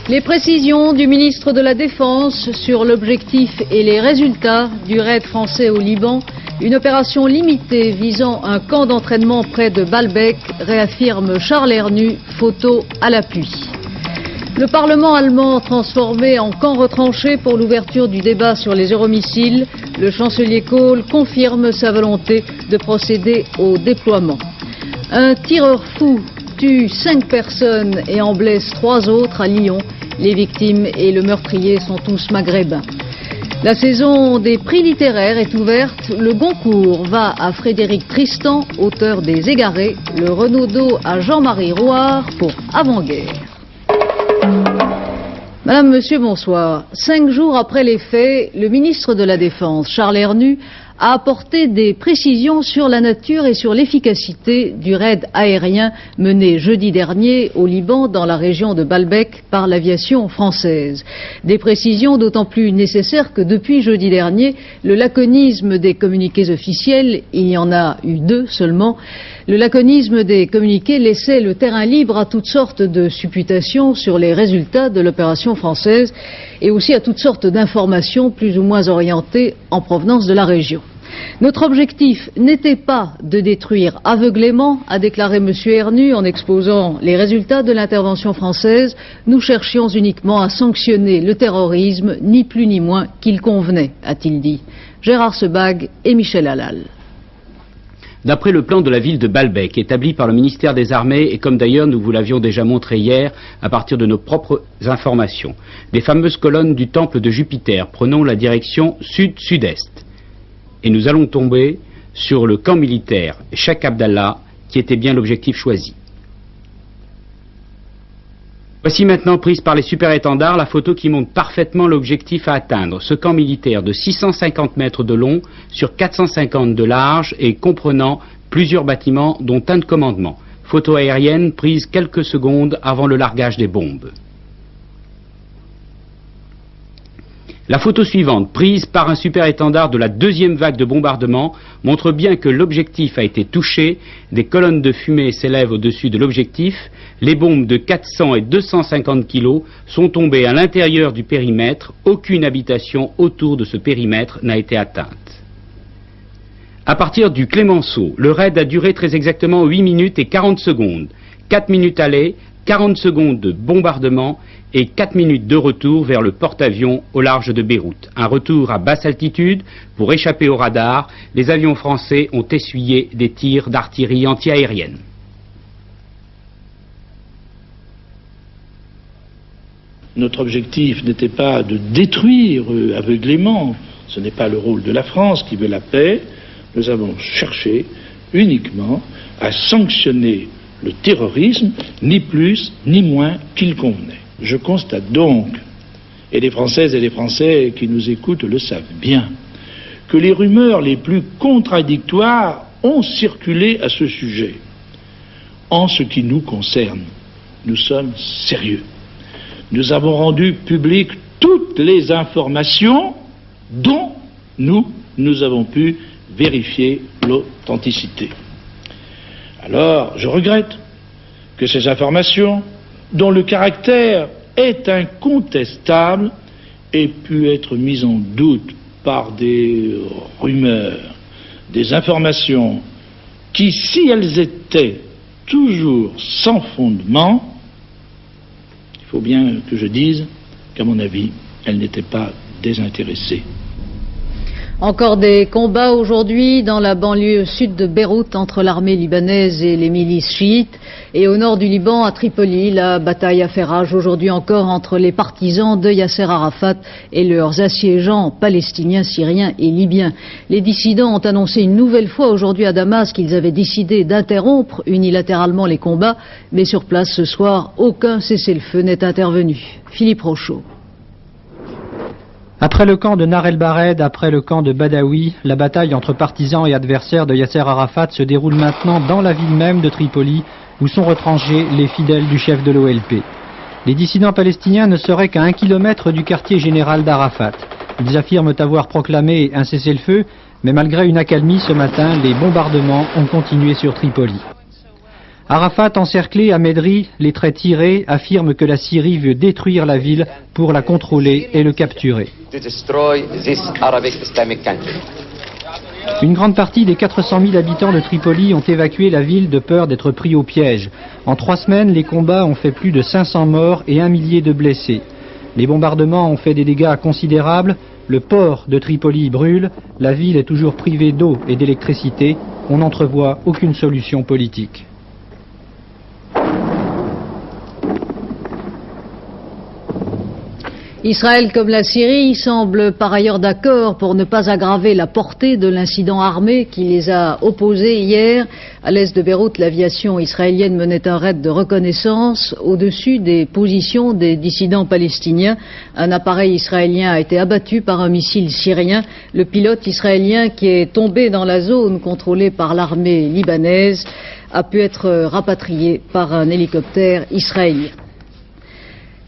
Les précisions du ministre de la Défense sur l'objectif et les résultats du raid français au Liban, une opération limitée visant un camp d'entraînement près de Baalbek, réaffirme Charles Hernu, photo à l'appui. Le Parlement allemand transformé en camp retranché pour l'ouverture du débat sur les euromissiles, le chancelier Kohl confirme sa volonté de procéder au déploiement. Un tireur fou tue 5 personnes et en blesse 3 autres à Lyon. Les victimes et le meurtrier sont tous maghrébins. La saison des prix littéraires est ouverte. Le Goncourt va à Frédéric Tristan, auteur des Égarés. Le Renaudot à Jean-Marie Rouard pour Avant-guerre. Madame, Monsieur, bonsoir. 5 jours après les faits, le ministre de la Défense, Charles Hernu, a apporté des précisions sur la nature et sur l'efficacité du raid aérien mené jeudi dernier au Liban dans la région de Baalbek par l'aviation française. Des précisions d'autant plus nécessaires que depuis jeudi dernier, le laconisme des communiqués officiels, il y en a eu 2 seulement, le laconisme des communiqués laissait le terrain libre à toutes sortes de supputations sur les résultats de l'opération française et aussi à toutes sortes d'informations plus ou moins orientées en provenance de la région. Notre objectif n'était pas de détruire aveuglément, a déclaré M. Hernu en exposant les résultats de l'intervention française. Nous cherchions uniquement à sanctionner le terrorisme, ni plus ni moins qu'il convenait, a-t-il dit. Gérard Sebag et Michel Halal. D'après le plan de la ville de Baalbek, établi par le ministère des Armées, et comme d'ailleurs nous vous l'avions déjà montré hier, à partir de nos propres informations, des fameuses colonnes du temple de Jupiter prenons la direction sud-sud-est. Et nous allons tomber sur le camp militaire Cheikh Abdallah, qui était bien l'objectif choisi. Voici maintenant, prise par les super-étendards, la photo qui montre parfaitement l'objectif à atteindre. Ce camp militaire de 650 mètres de long sur 450 de large et comprenant plusieurs bâtiments dont un de commandement. Photo aérienne prise quelques secondes avant le largage des bombes. La photo suivante, prise par un super-étendard de la 2e vague de bombardement, montre bien que l'objectif a été touché, des colonnes de fumée s'élèvent au-dessus de l'objectif, les bombes de 400 et 250 kg sont tombées à l'intérieur du périmètre, aucune habitation autour de ce périmètre n'a été atteinte. À partir du Clémenceau, le raid a duré très exactement 8 minutes et 40 secondes, 4 minutes aller, 40 secondes de bombardement et 4 minutes de retour vers le porte-avions au large de Beyrouth. Un retour à basse altitude pour échapper au radar. Les avions français ont essuyé des tirs d'artillerie anti-aérienne. Notre objectif n'était pas de détruire aveuglément. Ce n'est pas le rôle de la France qui veut la paix. Nous avons cherché uniquement à sanctionner le terrorisme, ni plus ni moins qu'il convenait. Je constate donc, et les Françaises et les Français qui nous écoutent le savent bien, que les rumeurs les plus contradictoires ont circulé à ce sujet. En ce qui nous concerne, nous sommes sérieux. Nous avons rendu publiques toutes les informations dont nous avons pu vérifier l'authenticité. Alors, je regrette que ces informations, dont le caractère est incontestable, aient pu être mises en doute par des rumeurs, des informations qui, si elles étaient toujours sans fondement, il faut bien que je dise qu'à mon avis, elles n'étaient pas désintéressées. Encore des combats aujourd'hui dans la banlieue sud de Beyrouth entre l'armée libanaise et les milices chiites. Et au nord du Liban, à Tripoli, la bataille a fait rage aujourd'hui encore entre les partisans de Yasser Arafat et leurs assiégeants palestiniens, syriens et libyens. Les dissidents ont annoncé une nouvelle fois aujourd'hui à Damas qu'ils avaient décidé d'interrompre unilatéralement les combats. Mais sur place ce soir, aucun cessez-le-feu n'est intervenu. Philippe Rochaud. Après le camp de Nar el-Bared, après le camp de Badawi, la bataille entre partisans et adversaires de Yasser Arafat se déroule maintenant dans la ville même de Tripoli, où sont retranchés les fidèles du chef de l'OLP. Les dissidents palestiniens ne seraient qu'à 1 kilomètre du quartier général d'Arafat. Ils affirment avoir proclamé un cessez-le-feu, Mais malgré une accalmie ce matin, les bombardements ont continué sur Tripoli. Arafat, encerclé à Médri, les traits tirés, affirme que la Syrie veut détruire la ville pour la contrôler et le capturer. Une grande partie des 400 000 habitants de Tripoli ont évacué la ville de peur d'être pris au piège. En 3 semaines, les combats ont fait plus de 500 morts et 1 millier de blessés. Les bombardements ont fait des dégâts considérables. Le port de Tripoli brûle. La ville est toujours privée d'eau et d'électricité. On n'entrevoit aucune solution politique. Israël comme la Syrie semblent par ailleurs d'accord pour ne pas aggraver la portée de l'incident armé qui les a opposés hier. À l'est de Beyrouth, l'aviation israélienne menait un raid de reconnaissance au-dessus des positions des dissidents palestiniens. Un appareil israélien a été abattu par un missile syrien. Le pilote israélien qui est tombé dans la zone contrôlée par l'armée libanaise a pu être rapatrié par un hélicoptère israélien.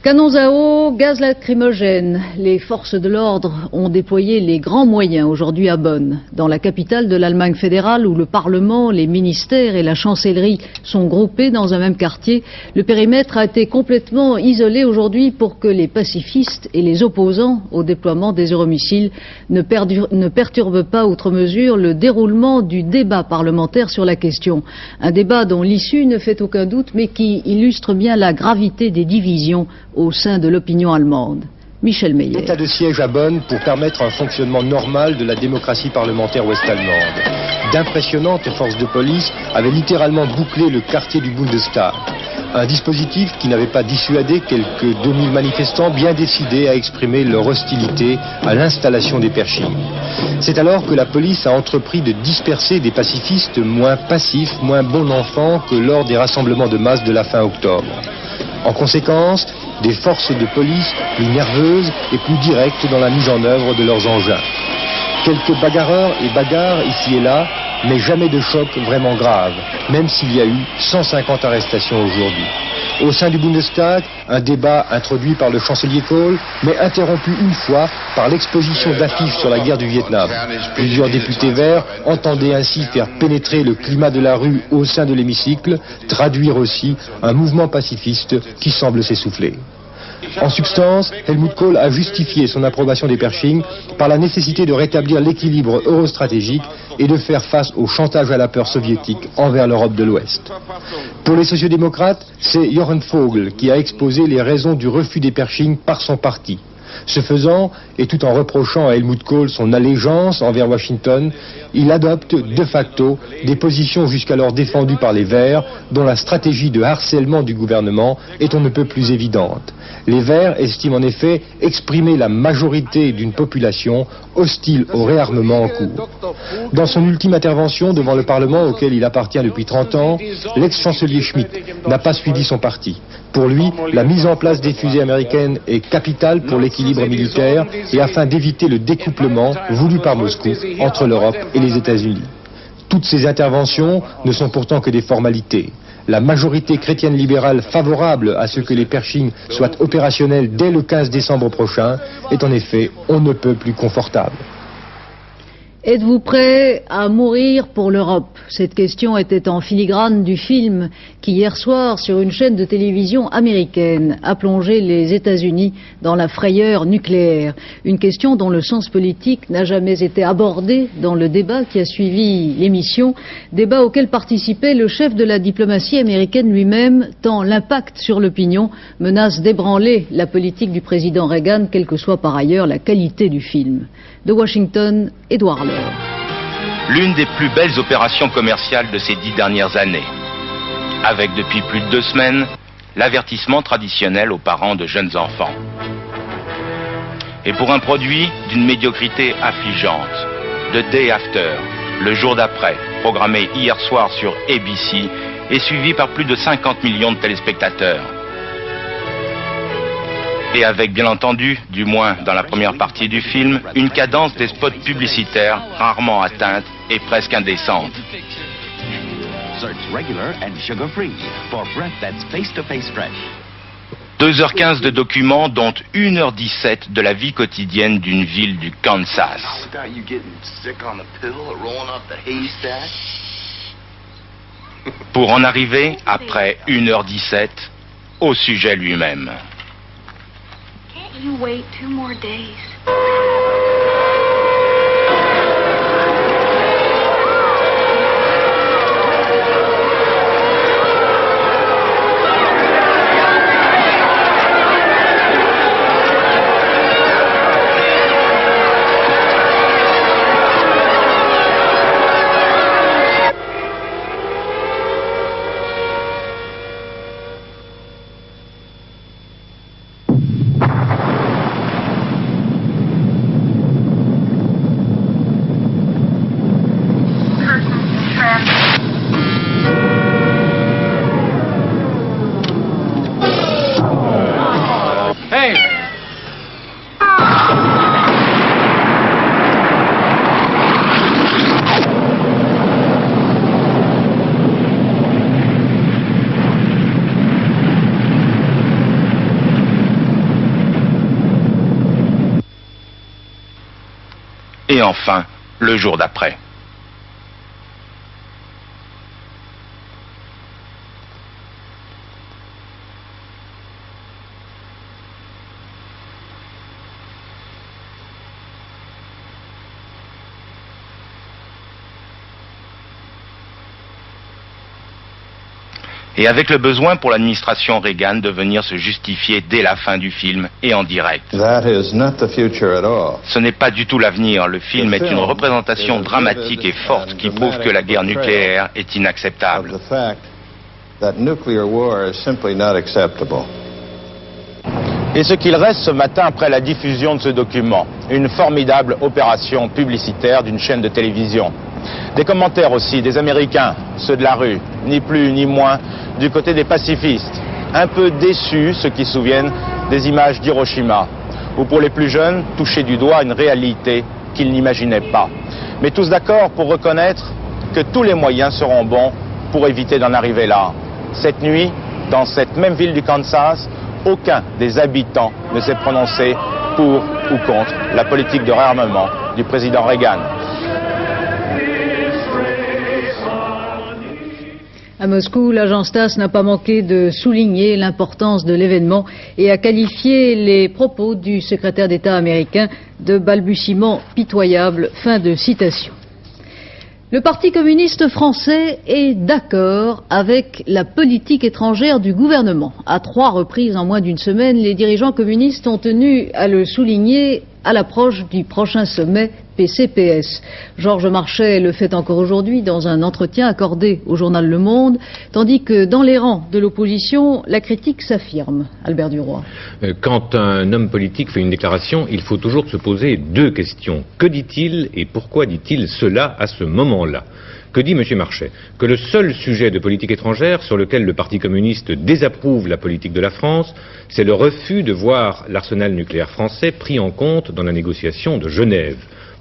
Canons à eau, gaz lacrymogène. Les forces de l'ordre ont déployé les grands moyens aujourd'hui à Bonn, dans la capitale de l'Allemagne fédérale où le Parlement, les ministères et la chancellerie sont groupés dans un même quartier. Le périmètre a été complètement isolé aujourd'hui pour que les pacifistes et les opposants au déploiement des euromissiles ne perturbent pas outre mesure le déroulement du débat parlementaire sur la question. Un débat dont l'issue ne fait aucun doute mais qui illustre bien la gravité des divisions au sein de l'opinion allemande. Michel Meyer. État de siège à Bonn pour permettre un fonctionnement normal de la démocratie parlementaire ouest-allemande. D'impressionnantes forces de police avaient littéralement bouclé le quartier du Bundestag. Un dispositif qui n'avait pas dissuadé quelques 2000 manifestants bien décidés à exprimer leur hostilité à l'installation des Pershing. C'est alors que la police a entrepris de disperser des pacifistes moins passifs, moins bons enfants que lors des rassemblements de masse de la fin octobre. En conséquence, des forces de police plus nerveuses et plus directes dans la mise en œuvre de leurs engins. Quelques bagarreurs et bagarres ici et là, mais jamais de choc vraiment grave, même s'il y a eu 150 arrestations aujourd'hui. Au sein du Bundestag, un débat introduit par le chancelier Kohl, mais interrompu une fois par l'exposition d'affiches sur la guerre du Vietnam. Plusieurs députés verts entendaient ainsi faire pénétrer le climat de la rue au sein de l'hémicycle, traduire aussi un mouvement pacifiste qui semble s'essouffler. En substance, Helmut Kohl a justifié son approbation des Pershing par la nécessité de rétablir l'équilibre eurostratégique et de faire face au chantage à la peur soviétique envers l'Europe de l'Ouest. Pour les sociodémocrates, c'est Jochen Vogel qui a exposé les raisons du refus des Pershing par son parti. Ce faisant, et tout en reprochant à Helmut Kohl son allégeance envers Washington, il adopte de facto des positions jusqu'alors défendues par les Verts, dont la stratégie de harcèlement du gouvernement est on ne peut plus évidente. Les Verts estiment en effet exprimer la majorité d'une population hostile au réarmement en cours. Dans son ultime intervention devant le Parlement auquel il appartient depuis 30 ans, l'ex-chancelier Schmitt n'a pas suivi son parti. Pour lui, la mise en place des fusées américaines est capitale pour l'équilibre militaire et afin d'éviter le découplement voulu par Moscou entre l'Europe et les États-Unis. Toutes ces interventions ne sont pourtant que des formalités. La majorité chrétienne libérale favorable à ce que les Pershing soient opérationnels dès le 15 décembre prochain est en effet on ne peut plus confortable. Êtes-vous prêt à mourir pour l'Europe? Cette question était en filigrane du film qui hier soir sur une chaîne de télévision américaine a plongé les États-Unis dans la frayeur nucléaire. Une question dont le sens politique n'a jamais été abordé dans le débat qui a suivi l'émission, débat auquel participait le chef de la diplomatie américaine lui-même, tant l'impact sur l'opinion menace d'ébranler la politique du président Reagan, quelle que soit par ailleurs la qualité du film. De Washington, Édouard Laure. L'une des plus belles opérations commerciales de ces 10 dernières années, avec depuis plus de 2 semaines l'avertissement traditionnel aux parents de jeunes enfants. Et pour un produit d'une médiocrité affligeante, The Day After, le jour d'après, programmé hier soir sur ABC et suivi par plus de 50 millions de téléspectateurs. Et avec, bien entendu, du moins dans la première partie du film, une cadence des spots publicitaires rarement atteinte et presque indécente. 2h15 de documents, dont 1h17 de la vie quotidienne d'une ville du Kansas. Pour en arriver, après 1h17, au sujet lui-même. Can't you wait 2 more days? Et enfin, le jour d'après. Et avec le besoin pour l'administration Reagan de venir se justifier dès la fin du film et en direct. Ce n'est pas du tout l'avenir. Le film est une représentation dramatique et forte qui prouve que la guerre nucléaire est inacceptable. Et ce qu'il reste ce matin après la diffusion de ce document, une formidable opération publicitaire d'une chaîne de télévision. Des commentaires aussi, des Américains, ceux de la rue, ni plus ni moins, du côté des pacifistes, un peu déçus, ceux qui se souviennent des images d'Hiroshima, ou pour les plus jeunes, toucher du doigt une réalité qu'ils n'imaginaient pas. Mais tous d'accord pour reconnaître que tous les moyens seront bons pour éviter d'en arriver là. Cette nuit, dans cette même ville du Kansas, aucun des habitants ne s'est prononcé pour ou contre la politique de réarmement du président Reagan. À Moscou, l'agence TASS n'a pas manqué de souligner l'importance de l'événement et a qualifié les propos du secrétaire d'État américain de balbutiements pitoyables. Fin de citation. Le Parti communiste français est d'accord avec la politique étrangère du gouvernement. À 3 reprises en moins d'une semaine, les dirigeants communistes ont tenu à le souligner à l'approche du prochain sommet PCPS. Georges Marchais le fait encore aujourd'hui dans un entretien accordé au journal Le Monde, tandis que dans les rangs de l'opposition, la critique s'affirme. Albert Duroy. Quand un homme politique fait une déclaration, il faut toujours se poser 2 questions. Que dit-il et pourquoi dit-il cela à ce moment-là ? Que dit M. Marchais? Que le seul sujet de politique étrangère sur lequel le Parti communiste désapprouve la politique de la France, c'est le refus de voir l'arsenal nucléaire français pris en compte dans la négociation de Genève.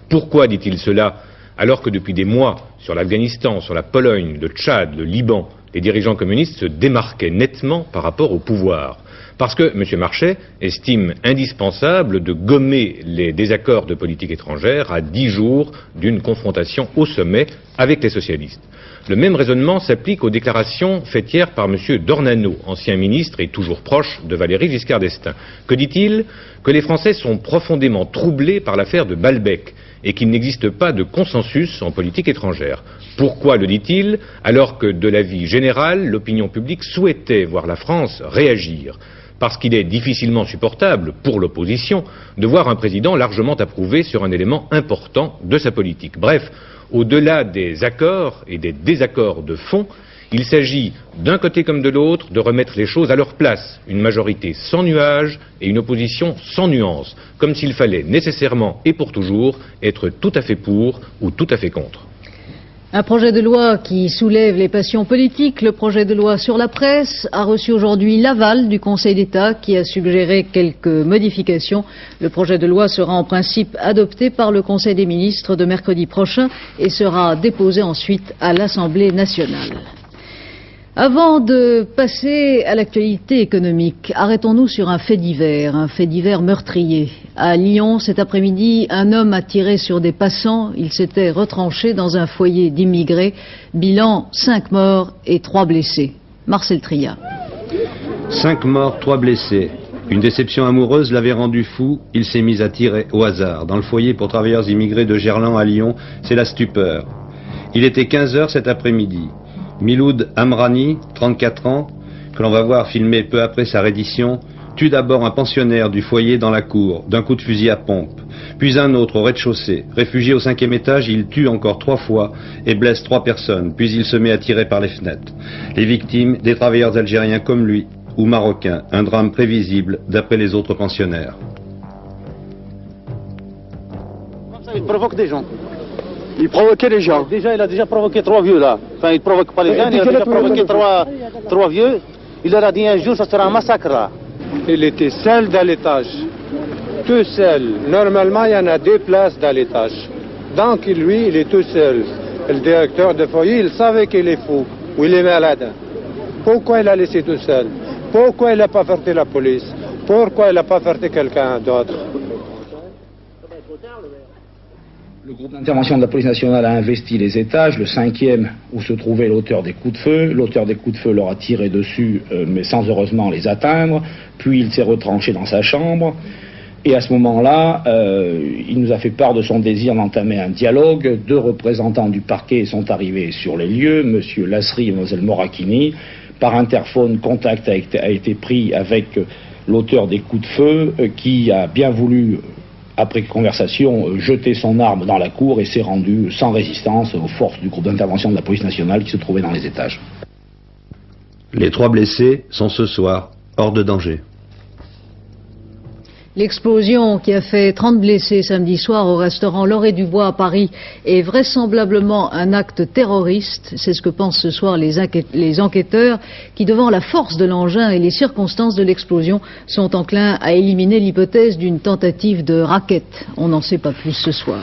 Pourquoi dit-il cela alors que depuis des mois, sur l'Afghanistan, sur la Pologne, le Tchad, le Liban, les dirigeants communistes se démarquaient nettement par rapport au pouvoir? Parce que M. Marchais estime indispensable de gommer les désaccords de politique étrangère à 10 jours d'une confrontation au sommet avec les socialistes. Le même raisonnement s'applique aux déclarations faites hier par M. Dornano, ancien ministre et toujours proche de Valéry Giscard d'Estaing. Que dit-il? Que les Français sont profondément troublés par l'affaire de Balbec et qu'il n'existe pas de consensus en politique étrangère. Pourquoi le dit-il alors que, de l'avis général, l'opinion publique souhaitait voir la France réagir? Parce qu'il est difficilement supportable, pour l'opposition, de voir un président largement approuvé sur un élément important de sa politique. Bref, au-delà des accords et des désaccords de fond, il s'agit, d'un côté comme de l'autre, de remettre les choses à leur place. Une majorité sans nuages et une opposition sans nuances, comme s'il fallait nécessairement et pour toujours être tout à fait pour ou tout à fait contre. Un projet de loi qui soulève les passions politiques, le projet de loi sur la presse, a reçu aujourd'hui l'aval du Conseil d'État qui a suggéré quelques modifications. Le projet de loi sera en principe adopté par le Conseil des ministres de mercredi prochain et sera déposé ensuite à l'Assemblée nationale. Avant de passer à l'actualité économique, arrêtons-nous sur un fait divers meurtrier. À Lyon, cet après-midi, un homme a tiré sur des passants. Il s'était retranché dans un foyer d'immigrés. Bilan, 5 morts et 3 blessés. Marcel Tria. 5 morts, 3 blessés. Une déception amoureuse l'avait rendu fou. Il s'est mis à tirer au hasard. Dans le foyer pour travailleurs immigrés de Gerland à Lyon, c'est la stupeur. Il était 15 h cet après-midi. Miloud Amrani, 34 ans, que l'on va voir filmer peu après sa reddition, tue d'abord un pensionnaire du foyer dans la cour, d'un coup de fusil à pompe, puis un autre au rez-de-chaussée. Réfugié au 5e étage, il tue encore 3 fois et blesse 3 personnes, puis il se met à tirer par les fenêtres. Les victimes, des travailleurs algériens comme lui, ou marocains, un drame prévisible d'après les autres pensionnaires. Il provoque des gens. Il provoquait les gens. Il a déjà provoqué 3 vieux là. Enfin, il ne provoque pas les jeunes, il a déjà provoqué 3 vieux. Il leur a dit un jour, ça sera un massacre là. Il était seul dans l'étage. Tout seul. Normalement, il y en a 2 places dans l'étage. Donc, lui, il est tout seul. Le directeur de foyer, il savait qu'il est fou ou il est malade. Pourquoi il a laissé tout seul? Pourquoi il n'a pas averti la police? Pourquoi il n'a pas averti quelqu'un d'autre? Le groupe d'intervention de la police nationale a investi les étages, le 5e où se trouvait l'auteur des coups de feu. L'auteur des coups de feu leur a tiré dessus, mais sans heureusement les atteindre. Puis il s'est retranché dans sa chambre. Et à ce moment-là, il nous a fait part de son désir d'entamer un dialogue. 2 représentants du parquet sont arrivés sur les lieux, M. Lasri et Mlle Morakini. Par interphone, contact a été pris avec l'auteur des coups de feu qui a bien voulu, après conversation, jeter son arme dans la cour et s'est rendu sans résistance aux forces du groupe d'intervention de la police nationale qui se trouvait dans les étages. Les 3 blessés sont ce soir hors de danger. L'explosion qui a fait 30 blessés samedi soir au restaurant L'Or et Dubois à Paris est vraisemblablement un acte terroriste. C'est ce que pensent ce soir les enquêteurs qui, devant la force de l'engin et les circonstances de l'explosion, sont enclins à éliminer l'hypothèse d'une tentative de racket. On n'en sait pas plus ce soir.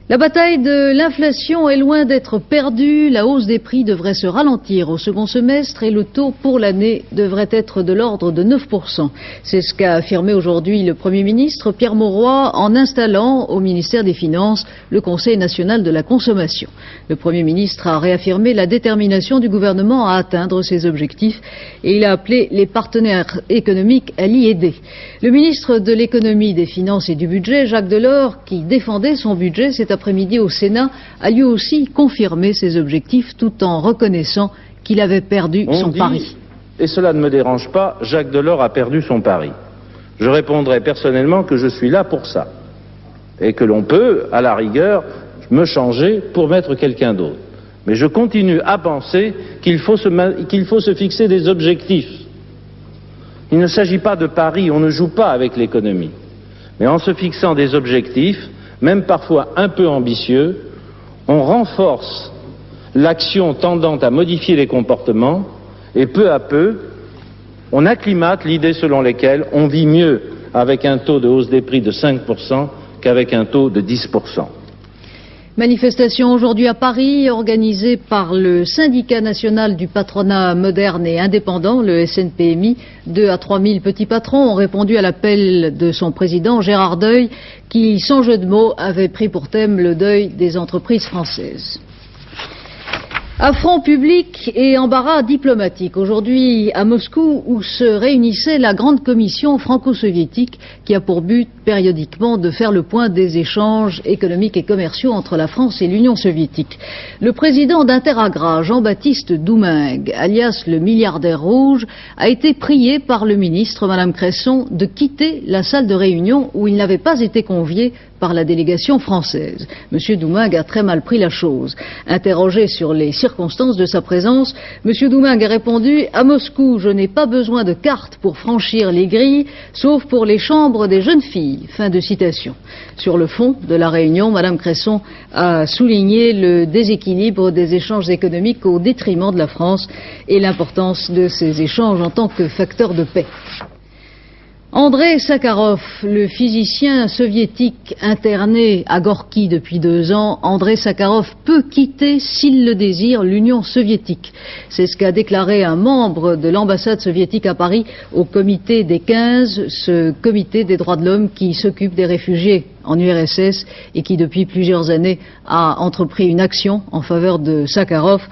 La bataille de l'inflation est loin d'être perdue. La hausse des prix devrait se ralentir au second semestre et le taux pour l'année devrait être de l'ordre de 9%. C'est ce qu'a affirmé aujourd'hui le Premier ministre Pierre Mauroy en installant au ministère des Finances le Conseil national de la consommation. Le Premier ministre a réaffirmé la détermination du gouvernement à atteindre ses objectifs et il a appelé les partenaires économiques à l'y aider. Le ministre de l'économie, des finances et du budget, Jacques Delors, qui défendait son budget cet après-midi au Sénat, a lui aussi confirmé ses objectifs tout en reconnaissant qu'il avait perdu son pari. Et cela ne me dérange pas, Jacques Delors a perdu son pari. Je répondrai personnellement que je suis là pour ça. Et que l'on peut, à la rigueur, me changer pour mettre quelqu'un d'autre. Mais je continue à penser qu'il faut se fixer des objectifs. Il ne s'agit pas de paris, on ne joue pas avec l'économie. Mais en se fixant des objectifs, même parfois un peu ambitieux, on renforce l'action tendant à modifier les comportements et peu à peu, on acclimate l'idée selon laquelle on vit mieux avec un taux de hausse des prix de 5% qu'avec un taux de 10%. Manifestation aujourd'hui à Paris, organisée par le syndicat national du patronat moderne et indépendant, le SNPMI. 2 à 3 000 petits patrons ont répondu à l'appel de son président Gérard Deuil, qui, sans jeu de mots, avait pris pour thème le deuil des entreprises françaises. Affront public et embarras diplomatique. Aujourd'hui à Moscou, où se réunissait la grande commission franco-soviétique qui a pour but périodiquement de faire le point des échanges économiques et commerciaux entre la France et l'Union soviétique. Le président d'Interagra, Jean-Baptiste Doumingue, alias le milliardaire rouge, a été prié par le ministre, Madame Cresson, de quitter la salle de réunion où il n'avait pas été convié par la délégation française. Monsieur Doumingue a très mal pris la chose. Interrogé sur les circonstances de sa présence, Monsieur Doumingue a répondu « À Moscou, je n'ai pas besoin de carte pour franchir les grilles, sauf pour les chambres des jeunes filles. » Fin de citation. Sur le fond de la réunion, Madame Cresson a souligné le déséquilibre des échanges économiques au détriment de la France et l'importance de ces échanges en tant que facteur de paix. Andrei Sakharov, le physicien soviétique interné à Gorky depuis 2 ans, Andrei Sakharov peut quitter, s'il le désire, l'Union soviétique. C'est ce qu'a déclaré un membre de l'ambassade soviétique à Paris au comité des 15, ce comité des droits de l'homme qui s'occupe des réfugiés en URSS et qui depuis plusieurs années a entrepris une action en faveur de Sakharov.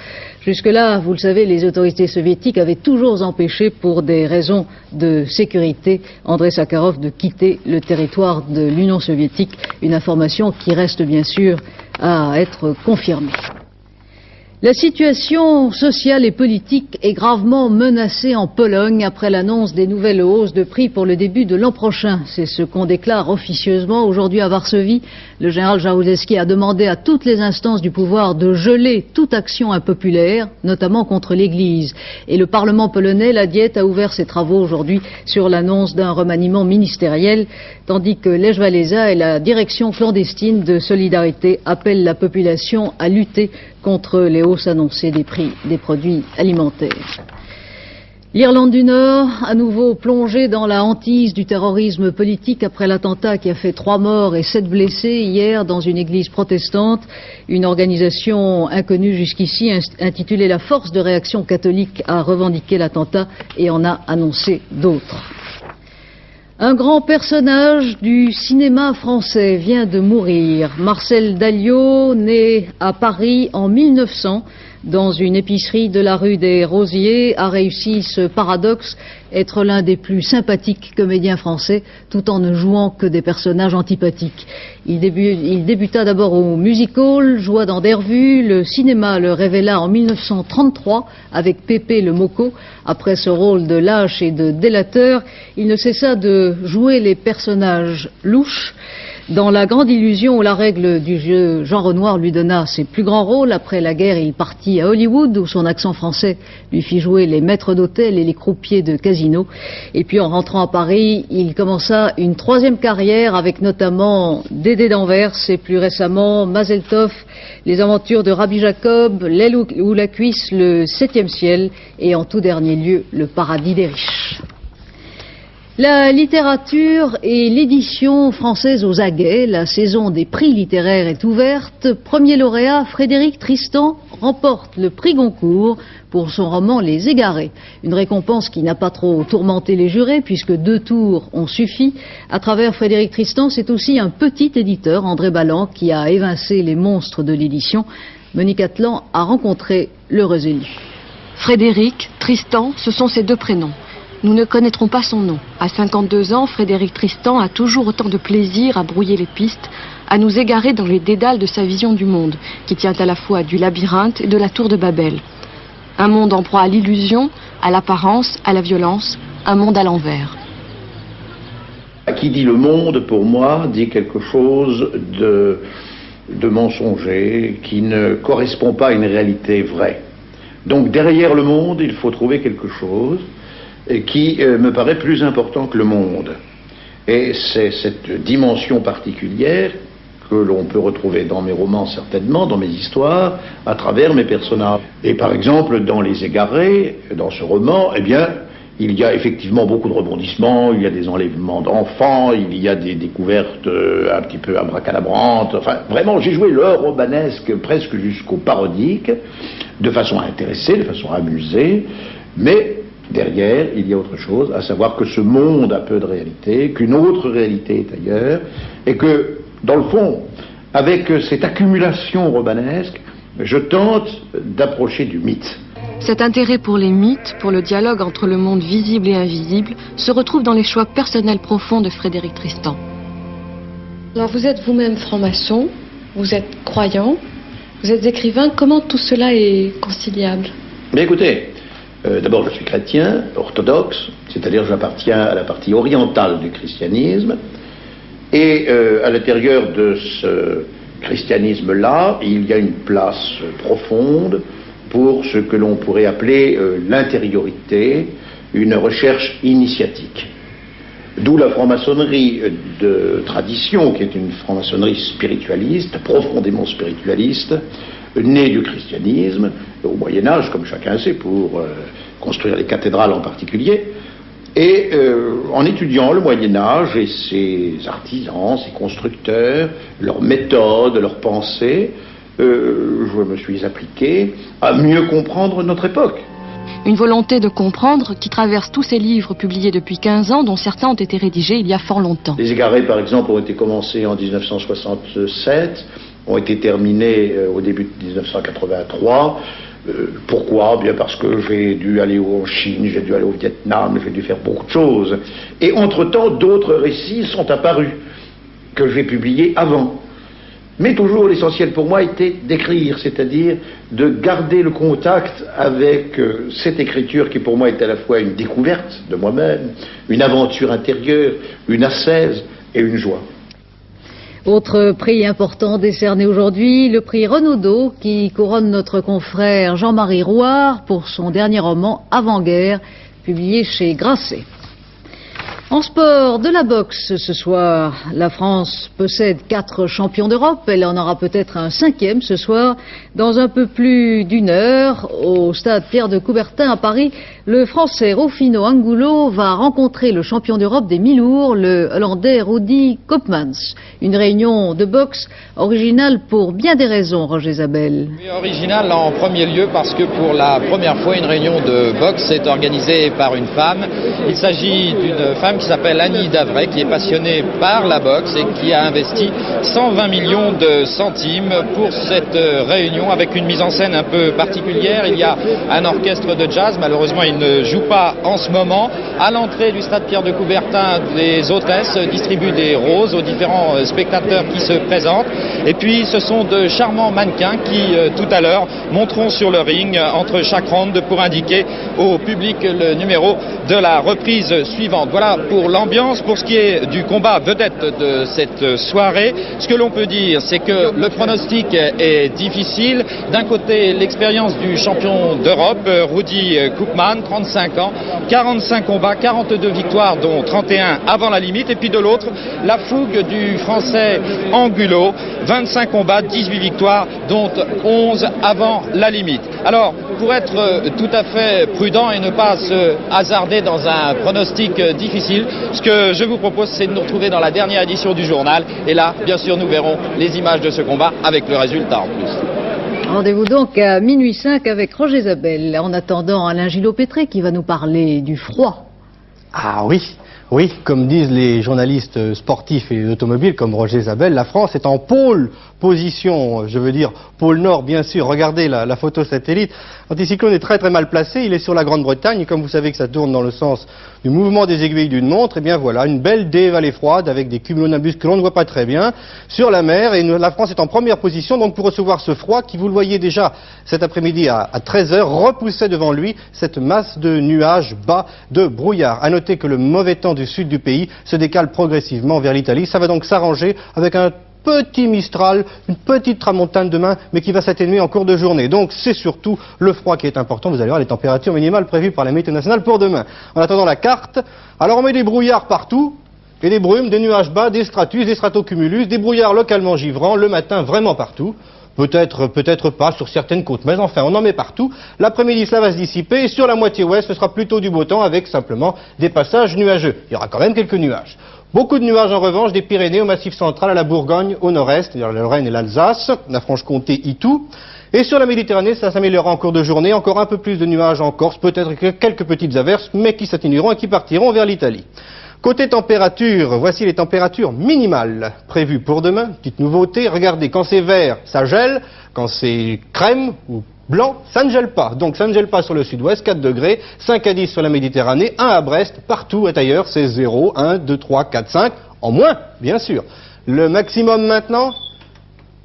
Jusque-là, vous le savez, les autorités soviétiques avaient toujours empêché, pour des raisons de sécurité, Andrei Sakharov de quitter le territoire de l'Union soviétique, une information qui reste bien sûr à être confirmée. La situation sociale et politique est gravement menacée en Pologne après l'annonce des nouvelles hausses de prix pour le début de l'an prochain. C'est ce qu'on déclare officieusement aujourd'hui à Varsovie. Le général Jaruzelski a demandé à toutes les instances du pouvoir de geler toute action impopulaire, notamment contre l'Église. Et le Parlement polonais, la Diète, a ouvert ses travaux aujourd'hui sur l'annonce d'un remaniement ministériel, tandis que Lech Walesa et la direction clandestine de Solidarité appellent la population à lutter contre les hausses annoncées des prix des produits alimentaires. L'Irlande du Nord, à nouveau plongée dans la hantise du terrorisme politique après l'attentat qui a fait 3 morts et 7 blessés hier dans une église protestante. Une organisation inconnue jusqu'ici, intitulée La Force de réaction catholique, a revendiqué l'attentat et en a annoncé d'autres. Un grand personnage du cinéma français vient de mourir. Marcel Dalliot, né à Paris en 1900, dans une épicerie de la rue des Rosiers, a réussi ce paradoxe, être l'un des plus sympathiques comédiens français, tout en ne jouant que des personnages antipathiques. Il débuta d'abord au music-hall, joua dans des revues, le cinéma le révéla en 1933 avec Pépé le Moco. Après ce rôle de lâche et de délateur, il ne cessa de jouer les personnages louches. Dans La Grande Illusion, où la règle du jeu, Jean Renoir lui donna ses plus grands rôles. Après la guerre, il partit à Hollywood, où son accent français lui fit jouer les maîtres d'hôtel et les croupiers de casino. Et puis, en rentrant à Paris, il commença une 3e carrière, avec notamment Dédé d'Anvers et plus récemment Mazel Tov, Les aventures de Rabbi Jacob, L'aile ou la cuisse, Le 7e ciel et en tout dernier lieu, Le paradis des riches. La littérature et l'édition française aux aguets, la saison des prix littéraires est ouverte. Premier lauréat, Frédéric Tristan remporte le prix Goncourt pour son roman Les Égarés. Une récompense qui n'a pas trop tourmenté les jurés puisque 2 tours ont suffi. À travers Frédéric Tristan, c'est aussi un petit éditeur, André Balland, qui a évincé les monstres de l'édition. Monique Atlan a rencontré l'heureux élu. Frédéric, Tristan, ce sont ses 2 prénoms. Nous ne connaîtrons pas son nom. À 52 ans, Frédéric Tristan a toujours autant de plaisir à brouiller les pistes, à nous égarer dans les dédales de sa vision du monde, qui tient à la fois du labyrinthe et de la tour de Babel. Un monde en proie à l'illusion, à l'apparence, à la violence, un monde à l'envers. Qui dit le monde, pour moi, dit quelque chose de mensonger, qui ne correspond pas à une réalité vraie. Donc derrière le monde, il faut trouver quelque chose qui me paraît plus important que le monde. Et c'est cette dimension particulière que l'on peut retrouver dans mes romans certainement, dans mes histoires, à travers mes personnages. Et par exemple, dans Les Égarés, dans ce roman, eh bien, il y a effectivement beaucoup de rebondissements, il y a des enlèvements d'enfants, il y a des découvertes un petit peu abracadabrantes. Enfin, vraiment, j'ai joué le romanesque presque jusqu'au parodique, de façon intéressée, de façon amusée, mais derrière, il y a autre chose, à savoir que ce monde a peu de réalité, qu'une autre réalité est ailleurs, et que, dans le fond, avec cette accumulation romanesque, je tente d'approcher du mythe. Cet intérêt pour les mythes, pour le dialogue entre le monde visible et invisible, se retrouve dans les choix personnels profonds de Frédéric Tristan. Alors vous êtes vous-même franc-maçon, vous êtes croyant, vous êtes écrivain, comment tout cela est conciliable? Mais écoutez, d'abord, je suis chrétien, orthodoxe, c'est-à-dire j'appartiens à la partie orientale du christianisme, et à l'intérieur de ce christianisme-là, il y a une place profonde pour ce que l'on pourrait appeler l'intériorité, une recherche initiatique. D'où la franc-maçonnerie de tradition, qui est une franc-maçonnerie spiritualiste, profondément spiritualiste, née du christianisme, au Moyen-Âge, comme chacun sait, pour construire les cathédrales en particulier. Et en étudiant le Moyen-Âge et ses artisans, ses constructeurs, leurs méthodes, leurs pensées, je me suis appliqué à mieux comprendre notre époque. Une volonté de comprendre qui traverse tous ces livres publiés depuis 15 ans, dont certains ont été rédigés il y a fort longtemps. Les Égarés, par exemple, ont été commencés en 1967, ont été terminés au début de 1983. Pourquoi? Bien parce que j'ai dû aller en Chine, j'ai dû aller au Vietnam, j'ai dû faire beaucoup de choses. Et entre-temps, d'autres récits sont apparus, que j'ai publiés avant. Mais toujours l'essentiel pour moi était d'écrire, c'est-à-dire de garder le contact avec cette écriture qui pour moi est à la fois une découverte de moi-même, une aventure intérieure, une ascèse et une joie. Autre prix important décerné aujourd'hui, le prix Renaudot qui couronne notre confrère Jean-Marie Rouard pour son dernier roman Avant-guerre, publié chez Grasset. En sport, de la boxe ce soir, la France possède 4 champions d'Europe, elle en aura peut-être un 5e ce soir. Dans un peu plus d'une heure, au stade Pierre de Coubertin à Paris, le Français Rufino Angulo va rencontrer le champion d'Europe des mi-lourds, le Hollandais Rudy Koopmans. Une réunion de boxe originale pour bien des raisons, Roger Zabel. Oui, originale en premier lieu parce que pour la première fois, une réunion de boxe est organisée par une femme. Il s'agit d'une femme qui s'appelle Annie Davray, qui est passionnée par la boxe et qui a investi 120 millions de centimes pour cette réunion avec une mise en scène un peu particulière. Il y a un orchestre de jazz, malheureusement il ne joue pas en ce moment. À l'entrée du stade Pierre de Coubertin, les hôtesses distribuent des roses aux différents spectateurs qui se présentent. Et puis ce sont de charmants mannequins qui tout à l'heure monteront sur le ring entre chaque round pour indiquer au public le numéro de la reprise suivante. Voilà pour l'ambiance. Pour ce qui est du combat vedette de cette soirée, ce que l'on peut dire, c'est que le pronostic est difficile. D'un côté, l'expérience du champion d'Europe, Rudy Koopmans, 35 ans, 45 combats, 42 victoires, dont 31 avant la limite. Et puis de l'autre, la fougue du Français Angulo, 25 combats, 18 victoires, dont 11 avant la limite. Alors, pour être tout à fait prudent et ne pas se hasarder dans un pronostic difficile, ce que je vous propose, c'est de nous retrouver dans la dernière édition du journal. Et là, bien sûr, nous verrons les images de ce combat avec le résultat en plus. Rendez-vous donc à minuit 5 avec Roger Zabel. En attendant, Alain Gillot-Pétré qui va nous parler du froid. Ah oui, oui, comme disent les journalistes sportifs et automobiles comme Roger Zabel, la France est en pôle position, je veux dire pôle nord bien sûr. Regardez la photo satellite. L'anticyclone est très très mal placé, il est sur la Grande-Bretagne, et comme vous savez que ça tourne dans le sens du mouvement des aiguilles d'une montre, et bien voilà, une belle dévallée froide avec des cumulonimbus que l'on ne voit pas très bien sur la mer, et la France est en première position donc pour recevoir ce froid qui, vous le voyez déjà cet après-midi à 13h, repoussait devant lui cette masse de nuages bas de brouillard. À noter que le mauvais temps du sud du pays se décale progressivement vers l'Italie. Ça va donc s'arranger avec un petit Mistral, une petite tramontane demain, mais qui va s'atténuer en cours de journée. Donc c'est surtout le froid qui est important. Vous allez voir les températures minimales prévues par la Météo nationale pour demain. En attendant la carte, alors on met des brouillards partout, et des brumes, des nuages bas, des stratus, des stratocumulus, des brouillards localement givrants, le matin vraiment partout. Peut-être pas sur certaines côtes, mais enfin on en met partout. L'après-midi cela va se dissiper et sur la moitié ouest ce sera plutôt du beau temps avec simplement des passages nuageux. Il y aura quand même quelques nuages. Beaucoup de nuages en revanche des Pyrénées au Massif central à la Bourgogne au nord-est, c'est-à-dire la Lorraine et l'Alsace, la Franche-Comté, Itou. Et sur la Méditerranée, ça s'améliorera en cours de journée, encore un peu plus de nuages en Corse, peut-être quelques petites averses, mais qui s'atténueront et qui partiront vers l'Italie. Côté température, voici les températures minimales prévues pour demain. Petite nouveauté, regardez, quand c'est vert, ça gèle, quand c'est crème ou blanc, ça ne gèle pas. Donc ça ne gèle pas sur le sud-ouest, 4 degrés, 5 à 10 sur la Méditerranée, 1 à Brest, partout ailleurs, c'est 0, 1, 2, 3, 4, 5, en moins, bien sûr. Le maximum maintenant,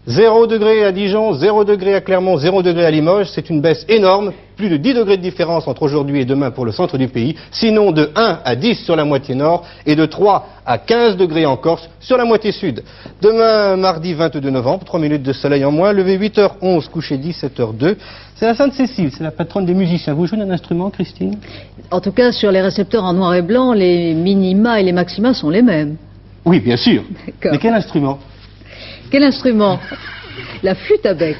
0 degré à Dijon, 0 degré à Clermont, 0 degré à Limoges, c'est une baisse énorme, plus de 10 degrés de différence entre aujourd'hui et demain pour le centre du pays, sinon de 1 à 10 sur la moitié nord et de 3 à 15 degrés en Corse sur la moitié sud. Demain, mardi 22 novembre, 3 minutes de soleil en moins, levé 8h11, couché 17h02. C'est la Sainte-Cécile, c'est la patronne des musiciens. Vous jouez d'un instrument, Christine? En tout cas, sur les récepteurs en noir et blanc, les minima et les maxima sont les mêmes. Oui, bien sûr. Mais quel instrument? Quel instrument? La flûte à bec.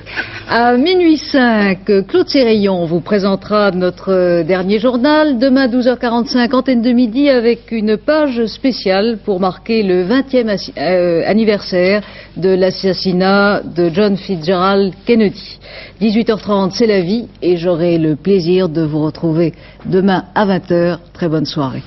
À minuit 5, Claude Sérillon vous présentera notre dernier journal. Demain, 12h45, antenne de midi, avec une page spéciale pour marquer le 20e anniversaire de l'assassinat de John Fitzgerald Kennedy. 18h30, c'est la vie, et j'aurai le plaisir de vous retrouver demain à 20h. Très bonne soirée.